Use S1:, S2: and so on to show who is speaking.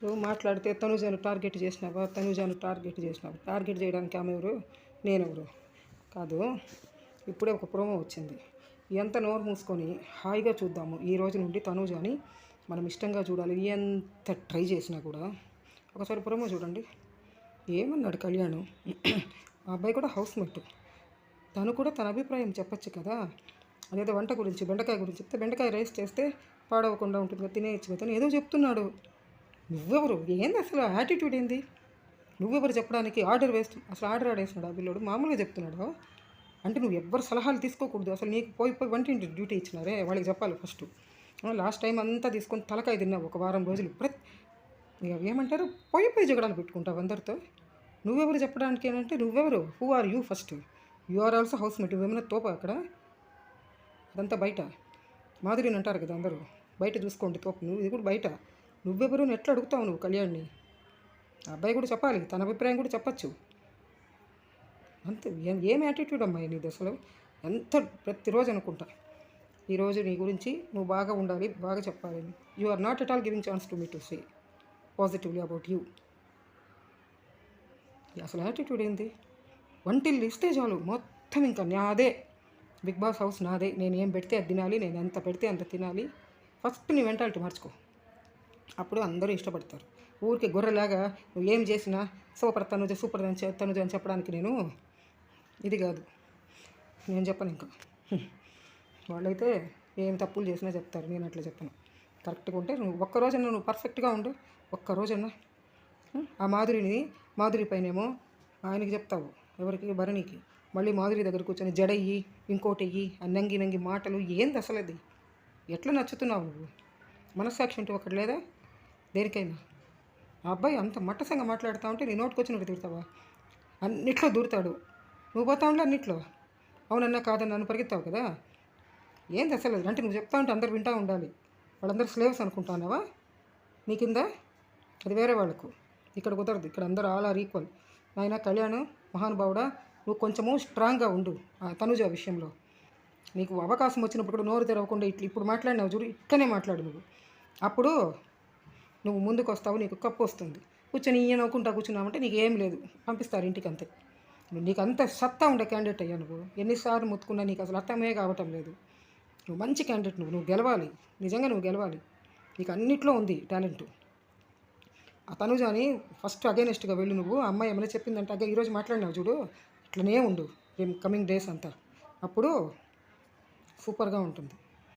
S1: నువ్వు మాట్లాడితే తనుజాను టార్గెట్ చేసినావా, తనుజాను టార్గెట్ చేసినావు. టార్గెట్ చేయడానికి ఆమె ఎవరు, నేనెవరు కాదు. ఇప్పుడే ఒక ప్రోమో వచ్చింది. ఎంత నోరు మూసుకొని హాయిగా చూద్దాము. ఈ రోజు నుండి తనుజాని మనం ఇష్టంగా చూడాలి. ఎంత ట్రై చేసినా కూడా ఒకసారి ప్రోమో చూడండి. ఏమన్నాడు కళ్యాణ్. ఆ అబ్బాయి కూడా హౌస్ మేట్. తను కూడా తన అభిప్రాయం చెప్పచ్చు కదా. అదేదో వంట గురించి, బెండకాయ గురించి చెప్తే బెండకాయ రైస్ చేస్తే పాడవకుండా ఉంటుంది కదా, తినేయచ్చు కదా, ఏదో చెప్తున్నాడు. నువ్వెవరు, ఏంది అసలు యాటిట్యూడ్ ఏంది? నువ్వెవరు చెప్పడానికి? ఆర్డర్ అసలు ఆర్డర్ ఆడేసినాడు ఆ పిల్లోడు, మామూలుగా చెప్తున్నాడు. అంటే నువ్వు ఎవ్వరు సలహాలు తీసుకోకూడదు. అసలు నీకు పోయి వంటింటి డ్యూటీ ఇచ్చినారే, వాళ్ళకి చెప్పాలి ఫస్ట్. లాస్ట్ టైం అంతా తీసుకొని తలకాయ తిన్నావు ఒక వారం రోజులు. ఏమంటారు, పోయి జగడాలు పెట్టుకుంటావు అందరితో. నువ్వెవరు చెప్పడానికి ఏంటంటే నువ్వెవరు? Who are you first? You are also house mate. నువ్వేమైనా తోప అక్కడ? అదంతా బయట. మాధురిని అంటారు కదా అందరూ, బయట చూసుకోండి తోపు. నువ్వు ఇది కూడా బయట. నువ్వెవరు ఎట్లా అడుగుతావు నువ్వు కళ్యాణ్ని? అబ్బాయి కూడా చెప్పాలి, తన అభిప్రాయం కూడా చెప్పచ్చు. అంతే. ఏం యాటిట్యూడ్ అమ్మాయి నీది అసలు? ఎంత ప్రతిరోజు అనుకుంటా, ఈరోజు నీ గురించి నువ్వు బాగా ఉండాలి, బాగా చెప్పాలి. You are not at all giving chance to me to say positively about you. అసలు యాటిట్యూడ్ ఏంది? వంటిల్లు ఇస్తే చాలు మొత్తం ఇంకా నాదే, బిగ్ బాస్ హౌస్ నాదే, నేను ఏం పెడితే అది తినాలి, నేను ఎంత పెడితే అంత తినాలి. ఫస్ట్ నీ మెంటాలిటీ మార్చుకో, అప్పుడు అందరూ ఇష్టపడతారు. ఊరికి గొర్రెలాగా నువ్వు ఏం చేసినా సూపర్ తనుజ తనుజ అని చెప్పడానికి నేను ఇది కాదు, నేను చెప్పను. ఇంకా వాళ్ళైతే ఏం తప్పులు చేసినా చెప్తారు, నేను అట్లా చెప్పను. కరెక్ట్గా ఉంటే నువ్వు ఒక్కరోజన్నా నువ్వు పర్ఫెక్ట్గా ఉండు. ఒక్కరోజన్నా ఆ మాధురి పైనేమో ఆయనకి చెప్తావు, ఎవరికి, భరణికి. మళ్ళీ మాధురి దగ్గర కూర్చొని జడయ్యి, ఇంకోటి అయ్యి, ఆ నంగి మాటలు. ఏంది అసలు అది? ఎట్లా నచ్చుతున్నావు నువ్వు? మనస్సాక్షి ఉంటే ఒకటి లేదా దేనికైనా? ఆ అబ్బాయి అంత మట్టసంగా మాట్లాడుతూ ఉంటే నీ నోటికి వచ్చినట్టు తిడతావా? అన్నిట్లో దూరుతాడు, నువ్వు పోతా ఉంటే అన్నిట్లో అవునన్నా కాదన్నా నన్ను పరిగెత్తావు కదా. ఏంది అసలు? అంటే నువ్వు చెప్తా ఉంటే అందరు వింటూ ఉండాలి. వాళ్ళందరూ స్లేవ్స్ అనుకుంటున్నావా? నీ కింద అది వేరే వాళ్ళకు. ఇక్కడ కుదరదు. ఇక్కడ అందరూ ఆల్ ఆర్ ఈక్వల్. నాయన కళ్యాణ్ మహానుభావుడా, నువ్వు కొంచెము స్ట్రాంగ్గా ఉండు ఆ తనుజ విషయంలో. నీకు అవకాశం వచ్చినప్పుడు కూడా నోరు తెరవకుండా ఇప్పుడు మాట్లాడినావు చూడు, ఇక్కడనే మాట్లాడు నువ్వు. అప్పుడు నువ్వు ముందుకు వస్తావు, నీకు కప్పు వస్తుంది. కూర్చొని ఈయన నవ్వుకుంటా కూర్చున్నామంటే నీకు ఏం లేదు, పంపిస్తారు ఇంటికి అంతే. నీకు అంత సత్తా ఉండే క్యాండిడేట్ అయ్యా నువ్వు. ఎన్నిసార్లు ముత్తుకున్నా నీకు అసలు అర్థమే కావటం లేదు. నువ్వు మంచి క్యాండిడేట్, నువ్వు గెలవాలి, నిజంగా నువ్వు గెలవాలి. నీకు అన్నిట్లో ఉంది టాలెంట్. ఆ తనుజాని ఫస్ట్ అగైనెస్ట్గా వెళ్ళి నువ్వు. అమ్మాయి ఏమైనా చెప్పిందంటే ఈరోజు మాట్లాడినావు చూడు, ఇట్లనే ఉండు కమింగ్ డేస్ అంతా. అప్పుడు సూపర్గా ఉంటుంది.